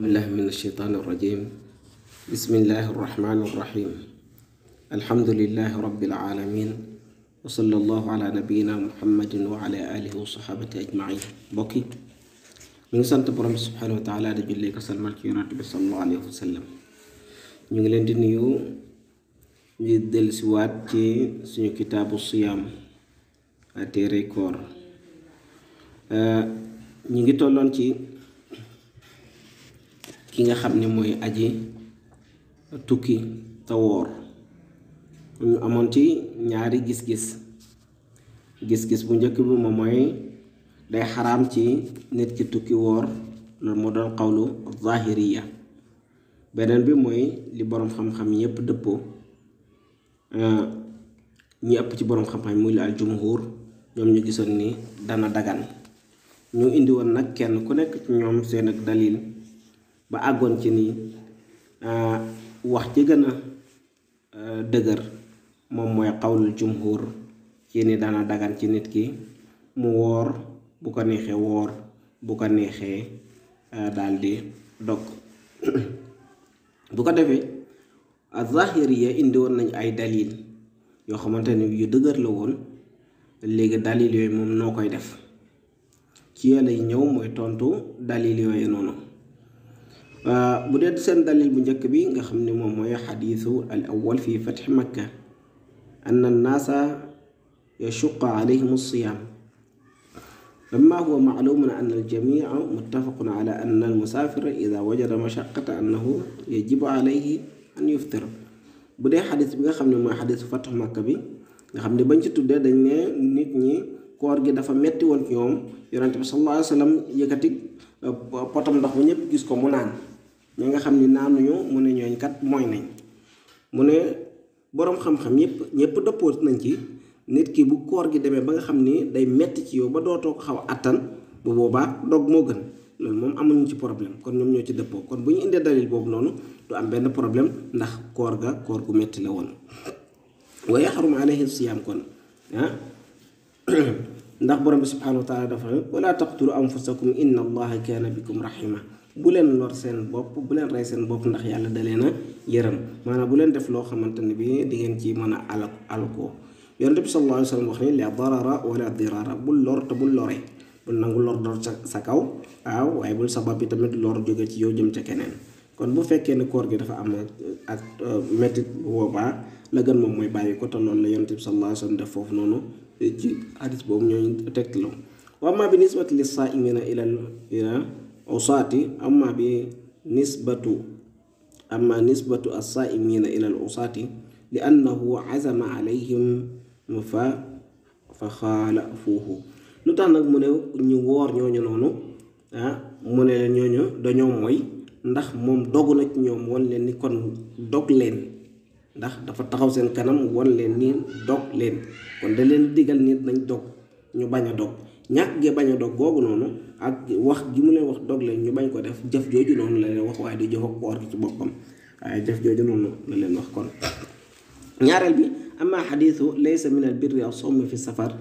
بالله من الشيطان الرجيم. بسم الله الرحمن الرحيم. الحمد لله رب العالمين، وصلى الله على نبينا محمد وعلى آله وصحابته أجمعين. بوكي من سنت برم سبحانه وتعالى رجل لك سلمان كيونات صلى الله عليه وسلم. ñu ngi leen di nuyu ñu dellusiwaat ci suñu kitaabu siyaam téere koor. ñu ngi tolloon ci ki nga xam ne mooy aji tukki te woor. ñu amoon ci ñaari gis-gis bu njëkk bi moom mooy day xaraam ci nit ki tukki woor, loolu moo doon xawlu zahiriya. beneen bi mooy li boroom xam-xam yépp dëppoo, ñi ëpp ci boroom xam-xam muy al jumhur, ñoom ñu gisoon ni dana dagan. ñu indi woon nag kenn ku nekk ci ñoom seen ak dalil ba àggoon ci ni wax ci gën a dëgër moom mooy xawlul jumhur ci ni dana dagan ci nit ki mu woor, bu ko neexee woor, bu ko neexee daldi dog. bu ko defee az-zahiriya indi woon nañ ay dalil yoo xamante ne yu dëgër la woon. léegi dalil yooyu moom noo koy def, ci yee lay ñëw mooy tontu dalil yooyu noonu. bu dee seen dalil bu njëkk bi nga xam ne moom mooy xadiisu al awwal fi fatxi makka anna annaasa yashuqqa alayhim as-siyaam lamma huwa macluumun anna al-jamiica muttafaqun ala anna al-musaafira idaa wajada mashaqqata annahu yajibu alayhi an yuftir. bu dee xadis bi nga xam ne mooy xadisu fatxu makka bi nga xam ne bañ ci tuddee dañ ne nit ñi koor gi dafa metti woon ci ñoom, yonente bi sallallahu alayhi wa sallam yëkkati potam ndox ba ñëpp gis ko mu naan. ñi nga xam ni naanuñu mu ne ñooñ kat mooy nañ. mu ne boroom xam-xam ñëpp dëppoo nañ ci nit ki bu koor gi demee ba nga xam ni day metti ci yow ba dootoo ko xaw a attan, bu boobaa dog moo gën. loolu moom amuñu ci problème, kon ñoom ñoo ci dëppoo. kon bu ñu indee dalil boobu noonu du am benn problème, ndax koor gu metti la woon. wa yaxrumu alayhi siyaam kon ndax borom bi subhanahu wa taala dafa ne wala taqtulu anfusakum inna allaha kaana bikum rahima. bu leen lor seen bopp, bu leen rey seen bopp, ndax yàlla da leen a yërëm. maanaam bu leen def loo xamante ne bi di ngeen ci mën a alkoo. yonent bi sallallahu alayhi wa sallam wax ni la darara wala dirara, bul lor te bul lore. bul nangu lor sa kaw, waaw, waaye bul sabab bi tamit lor jóge ci yow jëm ca keneen. kon bu fekkee ne koor gi dafa am ak mettit, bu boobaa la gën moom mooy bàyyi ko, te loolu la yonent bi sallallahu alayhi wa sallam def foofu noonu ci hadis boobu ñooñu tegtaloo. wa amma bi nisbati lis saa'imina ila usaati amma nisbatu as-saa'imina ila al-usaati li annahu azama alayhim fa xaalafuuhu. lu tax nag mu ne ñu woor ñooñu noonu mu ne ñooñu dañoo mooy, ndax moom dogu na ci ñoom won leen ni kon dog leen, ndax dafa taxaw seen kanam won leen ni dog leen. kon da leen digal nit nañ dog, ñu bañ a dog. ñàkk ge bañ a dog googu noonu ak wax gi mu leen wax dog leen ñu bañ ko def, jëf jooju noonu la leen wax, waaye du jëf ak koor gi ci boppam, waaye jëf jooju noonu la leen wax. kon ñaareel bi amma xadiisu laysa min al birri as-sawmu fi safar,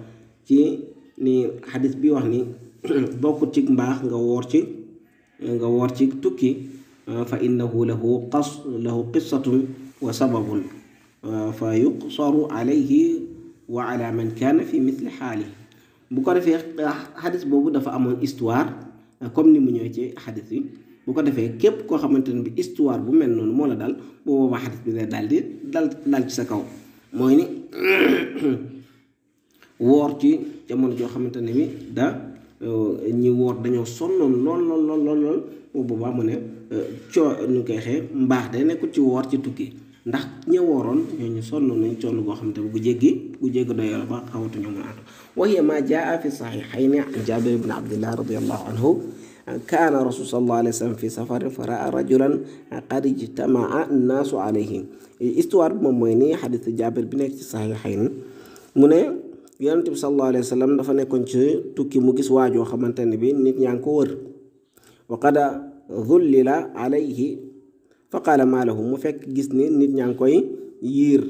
ci ni xadiis bi wax ni bokkut ci mbaax nga woor ci tukki, fa innahu lahu qissatun wa sababun fa yuqsaru alayhi wa ala man kaana fi mithli xaali. bu ko defee xadis boobu dafa amoon histoire comme ni mu ñëwee ci xadis yi. bu ko defee képp koo xamante ne bi histoire bu mel noonu moo la dal, boo boobaa xadis bi day daal di dal ci sa kaw. mooy ni woor ci jamono joo xamante ne bi ñi woor dañoo sonnoon lool boo boobaa mu ne ñu koy xee mbaax day nekkul ci woor ci tukki, ndax ñi wooroon ñooñu sonnoon nañ coono goo xamante ne gu jéggi doyoo ba xawatuñu mën a atu. wa hiya ma jaa fi saxiixayni an Jaabir ibn Abdillah radiyallahu anhu kaana rasul sallallahu alayhi wa sallam fi safarin fa raa rajulan qad ijtamaa annaasu alayhi. histoire bi moom mooy nii xadiis Jaabir bi nekk ci saxiixayni. mu ne yonent bi sallallahu alayhi wa sallam dafa nekkoon ci tukki, mu gis waajoo xamante ne bi nit ñaa ngi ko wër. wa qad dhullila alayhi fa qaala maa lahu, mu fekk gis ni nit ñaa ngi koy yiir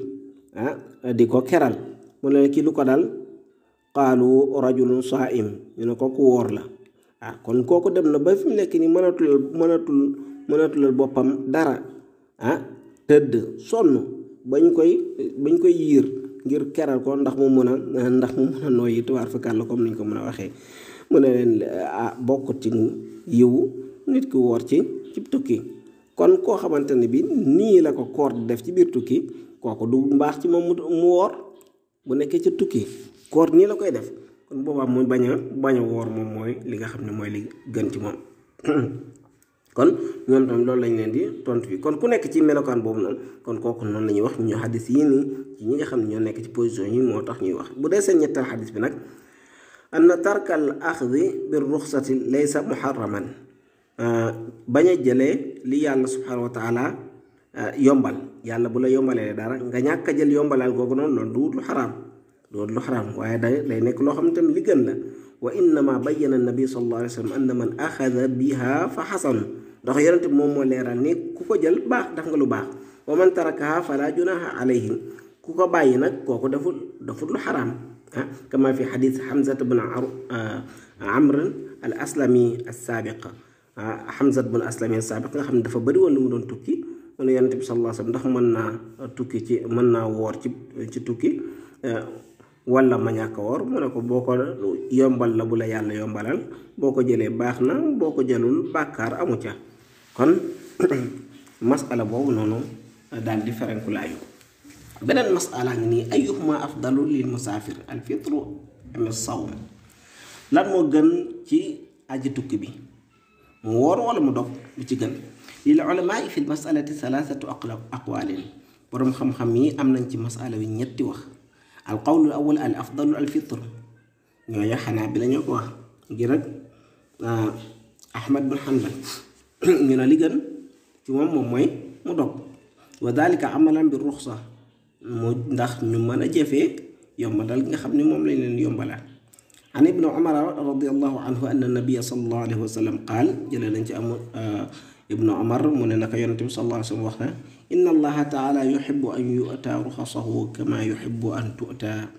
di ko keral. mu ne kii lu ko dal, qaalu rajulun saa'im, ñu ne ko ku woor la. kon kooku dem na ba fi mu nekk ni mënatul mënatulal boppam dara tëdd sonn bañ koy yiir ngir keral ko ndax mu mën a nooyi tuwaar fakal la comme niñ ko mën a waxee mu ne leen bokkut ci yiwu nit ki woor ci tukki kon koo xamante ne bi nii la ko koor di def ci biir tukki kooku du mbaax ci moom mu woor bu nekkee ci tukki koor nii la koy def kon boobaa mu bañ a woor moom mooy li nga xam ne mooy li gën ci moom kon ñoom tam loolu lañ leen di tontu fi kon ku nekk ci melokaan boobu noonu kon kooku noonu la ñuy wax ñu xadis yi nii ci ñi nga xam ne ñoo nekk ci position yi moo tax ñuy wax bu dee seen ñettal xadis bi nag anna tarkal axdi bir ruxsati laysa muharraman bañ a jëlee li yàlla subhanahu wa taala yombal yàlla bu la yombalee dara nga ñàkk a jël yombalal googu noonu loolu du lu xaraam waaye day nekk loo xam ne tamit li gën la wa innama bayyana nabi sallallahu alayhi wa sallam anna man axada biha fa xasan ndax yonente bi moom moo leeral ni ku ko jël baax def nga lu baax wa man tarakaha fala junaha alayhi ku ko bàyyi nag kooku deful lu xaraam kama fi xadis Hamza bn Amr al aslami as-saabiq Hamza bn aslami as-saabiq nga xam ne dafa bëri woon lu mu doon tukki mu ne yonente bi sallallahu alayhi wa sallam ndax mën naa woor ci tukki wala ma ñàkk woor mu ne ko boo ko yombal la bu la yàlla yombalal boo ko jëlee baax na boo ko jëlul bàkkaar amu ca kon masala boobu noonu daal di ferenkulaayu beneen masala ngi nii ayyuhuma afdalu lil musaafir al fitru am sawm lan moo gën ci aji tukki bi mu woor wala mu dog lu ci gën lil ulamaa fi l masalati thalathatu aqwalin borom xam-xam yi am nañ ci masala wi ñetti wax al qawlu al awwal al afdalu al fitr ñooñu xanaa bi la ñoo ko wax ngir rek Ahmad bin Hanbal ñu ne li gën ci moom mooy mu dog wa dalika amalan bi ruxsa mu ndax ñu mën a jëfee yombalal nga xam ne moom lañ leen yombalal an ibnu Umar radiyallahu anhu anna nabiyya sallallahu alayhi wa sallam qaal jëlee nañ ci am ibnu Umar mu ne naka yonent bi sallallahu alayhi wa sallam wax na inna allaha taala yuhibbu an yu'ta ruxasahu kama yuhibbu an tu'ta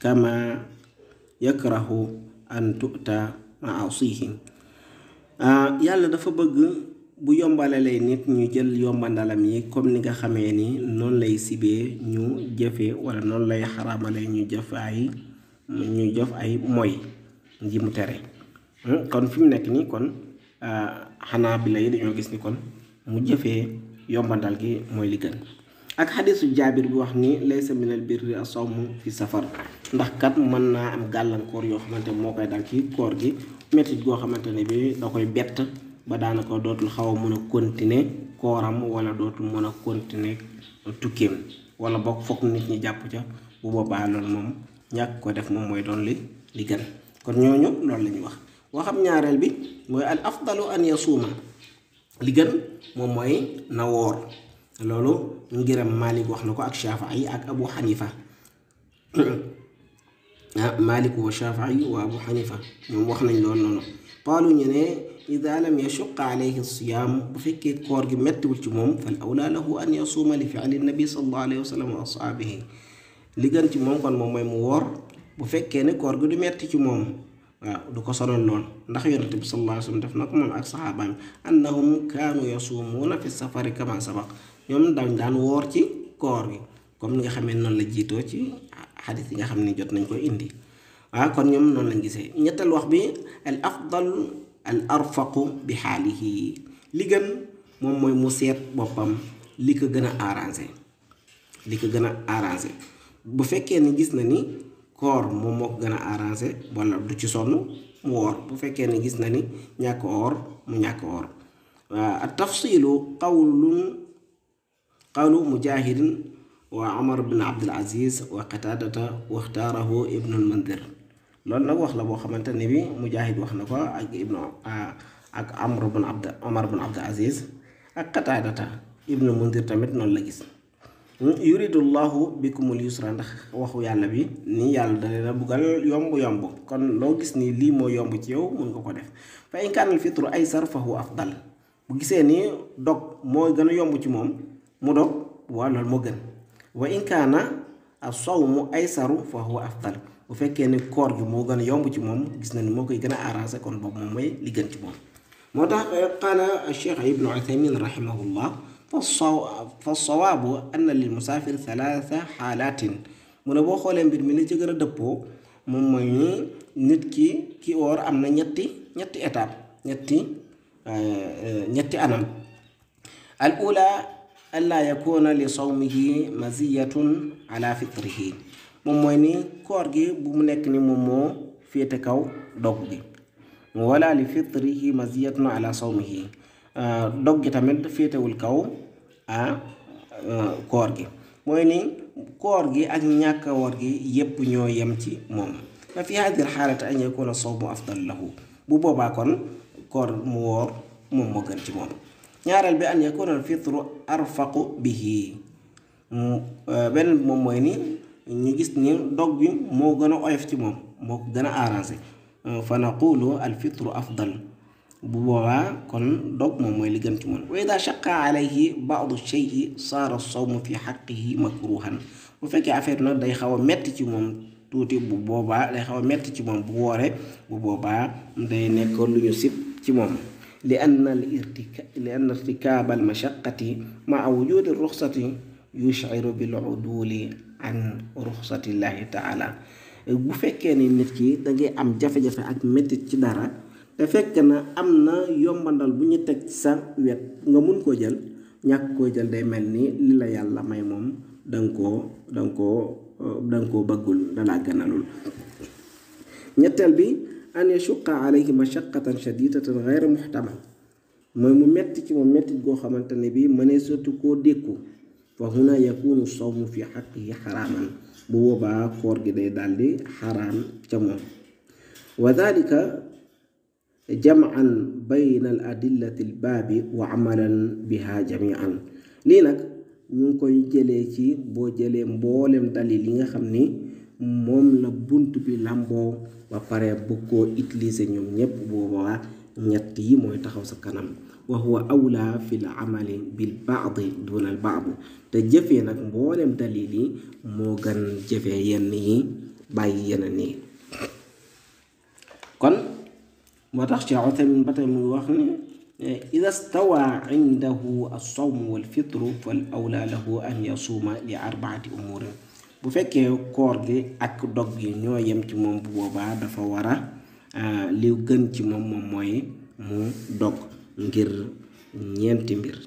kama yakrahu an tu'ta ma'asihi yàlla dafa bëgg bu yombalalee nit ñu jël yombandalam yi comme ni nga xamee ni noonu lay sibee ñu jëfee wala noonu lay xaraamalee ñu jëf ay moy ji mu tere kon fi mu nekk nii kon xanaa bi lay dañoo gis ni kon mu jëfee yombandal gi mooy li gën ak xadisu jaabir bi wax ni laysa minal birri as-sawmu fi safar ndax kat mën naa am gàllankoor yoo xamante moo koy dal ci koor gi mettit goo xamante ne bi da koy bett ba daanaka dootul xaw a mën a continuer kooram wala dootul mën a continuer tukkeem wala bokk fokk nit ñi jàpp ca bu boobaa loolu moom ñàkk ko def moom mooy doon li gën kon ñooñu loolu la ñuy wax waxam ñaareel bi mooy al afdalu an yasuuma li gën moom mooy na woor loolu ngiram Malik wax na ko ak Shafii ak Abu Hanifa Malik wa Shafii wa Abu Hanifa ñoom wax nañ loolu noonu qaalu ñu ne ida lam yashuqa alayhi siyaam bu fekkee koor gi mettiwul ci moom fal awlaa lahu an yasuuma li fi'li nabi sallallahu alayhi wa sallam wa ashaabihi li gën ci moom kon moom mooy mu woor bu fekkee ne koor gi du metti ci moom waaw du ko sonal lool ndax yonent bi sallallahu alayhi wa sallam def na ko moom ak saxaabaam annahum kaanu yasuumuuna fi safari kama sabaq ñoom daan woor ci koor gi comme ni nga xamee noonu la jiitoo ci xadis yi nga xam ne jot nañ ko indi waaw kon ñoom noonu lañ gisee ñettal wax bi al afdal al arfaqu bi xaalihi li gën moom mooy mu seet boppam li ko gën a arrangé bu fekkee ni gis na ni koor moom moo ko gën a arrangé wala du ci sonn mu woor bu fekkee ni gis na ni ñàkk oor mu ñàkk oor at tafsilu qawlu mujahidin wa Umar bin Abdul Aziz wa Qataadata wa ixtaarahu Ibnul Mundir loolu nag wax la boo xamante ne bi Mujahid wax na ko ak Umar bin Abdul Aziz ak Qataadata Ibnul Mundir tamit noonu la gis yuridullahu bikumul yusra ndax waxu yàlla bi ni yàlla da leen a buggal yomb kon loo gis ni lii moo yomb ci yow mun nga ko def fa in kaana al fitru aysar fa huwa afdal bu gisee ni dog moo gën a yomb ci moom mu dog waa loolu moo gën wa in kaana as-sawmu aysaru fa huwa afdal bu fekkee ne koor gi moo gën a yomb ci moom gis na ni moo koy gën a arrangé kon boobu moom mooy li gën ci moom موضح. قال الشيخ ابن عثيمين رحمه الله فالصواب أن للمسافر 3 حالات من بو خولé mbir mi li ci gëna deppo mom moy ni nit ki or am na ñetti étape ñetti anam. al ula alla yakuna li sawmihi maziyatun ala fitrihi mom moy ni koor gi bu mu nekk ni mom moo féete kaw dog gi wala li fitrihi maziyatun ala sawmihi dog gi tamit féetewul kaw koor gi mooy ni koor gi ak ñàkk woor gi yépp ñoo yem ci moom. fa fi hadihi alxaalati an yakuna sawmu afdal lahu bu boobaa kon koor mu woor moom moo gën ci moom. ñaareel bi an yakuna alfitru arfaqu bihi benn moom mooy ni ñu gis ni dog bi moo gën a oyof ci moom moo ko gën a arrangé fa naqulu alfitru afdal bu boobaa kon dog moom mooy li gën ci moom. wa ida shaqa alayhi ba'du shay'i saara sawmu fi haqqihi makruhan bu fekkee affaire nag day xaw a metti ci moom tuuti bu boobaa day xaw a metti ci moom bu wooree bu boobaa day nekk lu ñu sib ci moom. li anna irtikaab al mashaqqati ma'a wujudi ruxsati yush'iru bil uduli an ruxsatillahi taala bu fekkee ni nit ki da ngay am jafe-jafe ak mettit ci dara te fekk na am na yombandal bu ñu teg sa wet nga mun koo jël ñàkk koo jël day mel ni li la yàlla may moom danga koo bëggul dalaa gënalul. ñetteel bi an yashuqqa alayhi mashaqqatan shadidatan ghayra muhtamal mooy mu metti ci moom mettit goo xamante ne bi mënee sotti koo dékku fa huna yakunu sawmu fi haqqihi xaraaman bu boobaa koor gi day daldi xaraam ca moom. wa dhalika jam'an bayna al adillati al baabi wa amalan biha jami'an lii nag ñu ngi koy jëlee ci boo jëlee mboolem dalil yi nga xam ni moom la bunt bi làmboo ba pare bu koo utiliser ñoom ñépp boobaa ñett yi mooy taxaw sa kanam. wa huwa awla fi l amali bil baadi duna al baadi te jëfee nag mboolem dalil yi moo gën jëfee yenn yi bàyyi yeneen yi. kon moo tax Cheikh Uthaymin ba tey muy wax ne ida stawa indahu as-sawm wal fitru fal awla lahu an yasuuma li 4 umurin bu fekkee koor gi ak dog gi ñoo yem ci moom bu boobaa dafa war a li gën ci moom moom mooy mu dog ngir ñeenti mbir.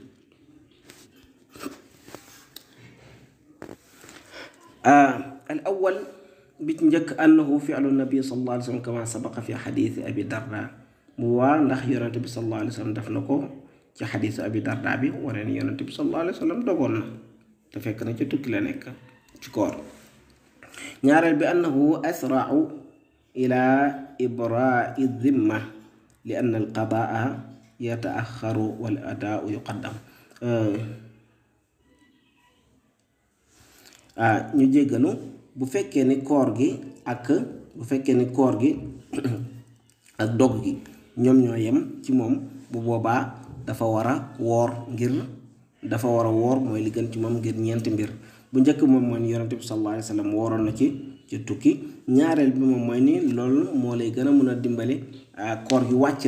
al awwal bi ci njëkk annahu fi'lu nabi sallallahu alayhi wa sallam kama sabaqa fi xadiisi abi darda mu waa ndax yonente bi sallallahu alayhi wa sallam def na ko ci xadiisi abi darda bi wane ni yonente bi sallallahu alayhi wa sallam dogoon na te fekk na ci tukki la nekk ci koor. ñaareel bi annahu asra'u ila ibra'i dhimma li anna al qadaa yata'axxaru wal adaa'u yuqaddam ñu jéggalu bu fekkee ni koor gi ak ak dog gi ñoom ñoo yem ci moom bu boobaa dafa war a woor mooy li gën ci moom ngir ñeenti mbir. bu njëkk moom mooy ni yonente bi sallallahu alayhi wa sallam wooroon na ci tukki. ñaareel bi moom mooy ni loolu moo lay gën a mën a dimbali koor gi wàcc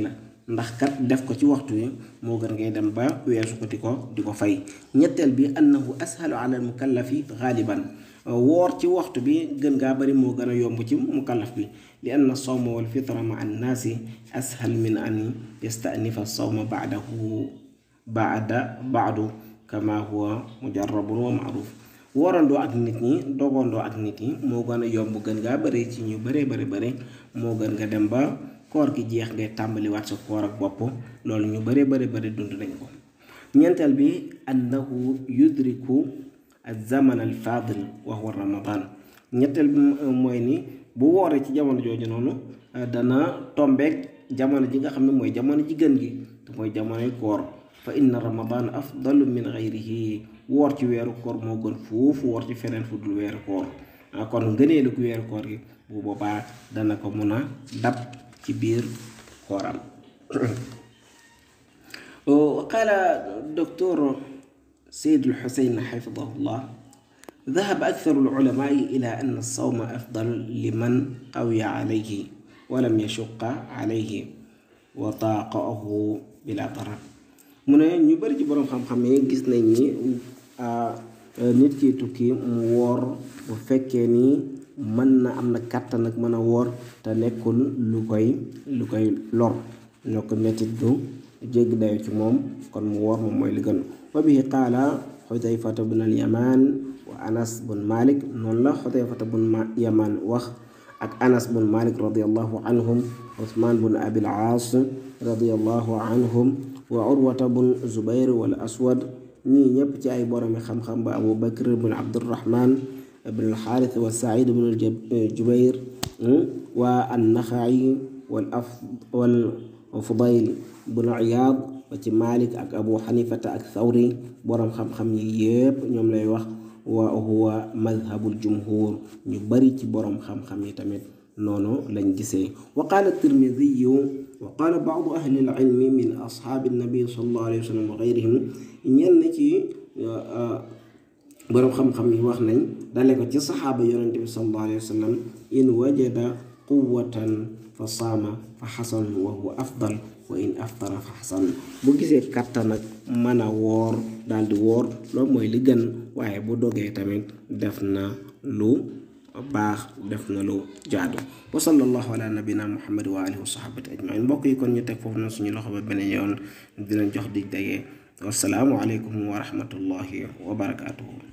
la ndax kat def ko ci waxtu wi moo gën ngay dem ba weesu ko di ko fay. ñetteel bi annahu ashalu ala al mukallafi ghaliban woor ci waxtu bi gën ngaa bari moo gën a yomb ci mukallaf bi li anna sawma wal fitra ma an naasi ashal min an yastanifa sawma ba'du kama huwa mujarrabun wa ma'ruf woorandoo ak nit ñi dogandoo ak nit ñi moo gën a yomb gën ngaa bari ci ñu bari moo gën nga dem ba koor gi jeex ngay tàmbaliwaat sa koor ak bopp loolu ñu bari dund nañ ko. ñeenteel bi annahu yudriku az-zaman al-fadil wa huwa ramadan ñetteel bi mooy ni bu wooree ci jamono jooju noonu dana tombeek jamono ji nga xam ne mooy jamono ji gën gi te mooy jamonoy koor. fa inna ramadan afdalu min ghayrihi woor ci weeru koor moo gën foofu woor ci feneen fu dul weeru koor kon ngëneelu gu weeru koor gi bu boobaa dana ko mun a dab ci biir kooram. qaala docteur Seyd al-Xuseyn xafidahullah ذهب أكثر العلماء إلى أن الصوم أفضل لمن قوي عليه ولم يشق عليه wa taaqahu bila darar mu ne ñu bari ci boroom xam-xam yi gis nañ ni nit ki tukki mu woor bu fekkee ni mën na am na kàttan ak mën a woor te nekkul lu koy lor ñoo ko mettit du jéggi dayo ci moom kon mu woor moom mooy li gën wa bihi qaala xudayfata bun al yaman wa anas bun malik noonu la xudayfata bun yaman wax ak anas bun malik radiallahu anhum usman bun abil aas radiallahu anhum wa urwata bun zubair wal aswad ñii ñëpp ci ay boromi xam-xam ba abu bakr bun abdurrahman ibn alxaaris wa said bn jubair wa annaxayi wal fudayl bun iyaad ba ci malik ak abu xanifata ak thawri boroom xam-xam yi yépp ñoom lay wax wa huwa madhabul jumhur ñu bari ci boroom xam-xam yi tamit noonu lañ gisee wa qaala tirmidiyu wa qaala baadu ahli al-ilmi min ashaabi nabi sallallahu alayhi wa sallam wa gayrihim ñenn ci boroom xam-xam yi wax nañ dale ko ci saxaaba yonente bi sallallahu alayhi wa sallam in wajada quwwatan fa saama fa xasan wa huwa afdal wa in aftara fa xasan bu gisee kàttan ak mën a woor daal di woor loolu mooy li gën waaye bu dogee tamit def na lu baax def na lu jaadu wa sallallahu ala nabina muhammad wa alihi wa sahabati ajmain mbokk yi kon ñu teg foofu na suñu loxo ba beneen yoon dinañ jox dig dagee wassalaamu aleykum wa rahmatullahi wa barakatuhu